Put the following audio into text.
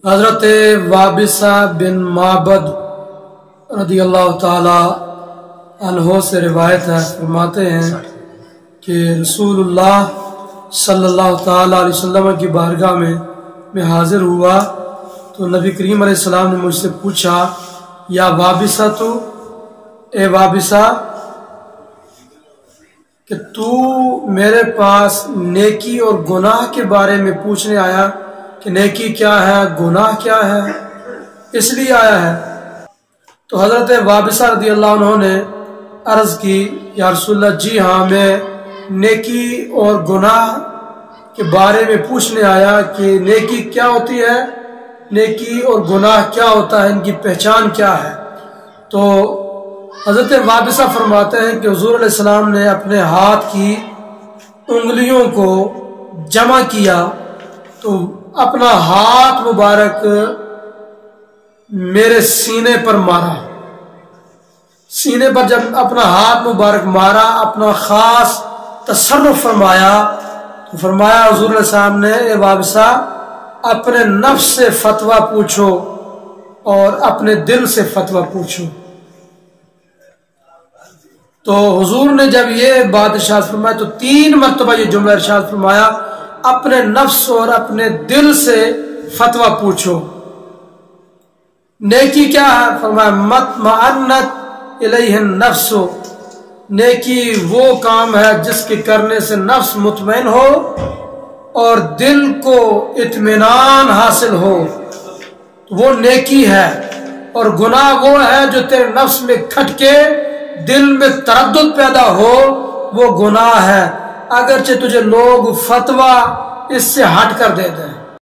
حضرت وابصہ بن معبد رضی اللہ تعالی عنہ سے روایت ہے، فرماتے ہیں کہ رسول اللہ صلی اللہ تعالی علیہ وسلم کی بارگاہ میں حاضر ہوا تو نبی کریم علیہ السلام نے مجھ سے پوچھا، یا وابصہ تو، اے وابصہ، کہ تو میرے پاس نیکی اور گناہ کے بارے میں پوچھنے آیا کہ نیکی کیا ہے، گناہ کیا ہے، اس لیے آیا ہے؟ تو حضرت وابصہ رضی اللہ عنہ نے عرض کی، یا رسول اللہ، جی ہاں، میں نیکی اور گناہ کے بارے میں پوچھنے آیا کہ نیکی کیا ہوتی ہے، نیکی اور گناہ کیا ہوتا ہے، ان کی پہچان کیا ہے۔ تو حضرت وابصہ فرماتے ہیں کہ حضور علیہ السلام نے اپنے ہاتھ کی انگلیوں کو جمع کیا تو اپنا ہاتھ مبارک میرے سینے پر مارا، سینے پر جب اپنا ہاتھ مبارک مارا، اپنا خاص تصرف فرمایا تو فرمایا حضور علیہ السلام نے، اے وابصہ، اپنے نفس سے فتویٰ پوچھو اور اپنے دل سے فتویٰ پوچھو۔ تو حضور نے جب یہ بات ارشاد فرمایا تو 3 مرتبہ یہ جملہ ارشاد فرمایا، اپنے نفس اور اپنے دل سے فتویٰ پوچھو۔ نیکی کیا ہے؟ فرمایا مطمئنت الیہ النفس، نیکی وہ کام ہے جس کے کرنے سے نفس مطمئن ہو اور دل کو اطمینان حاصل ہو، وہ نیکی ہے۔ اور گناہ وہ ہے جو تیرے نفس میں کھٹکے دل میں تردد پیدا ہو، وہ گناہ ہے، اگرچہ تجھے لوگ فتویٰ اس سے ہٹ کر دے دیں۔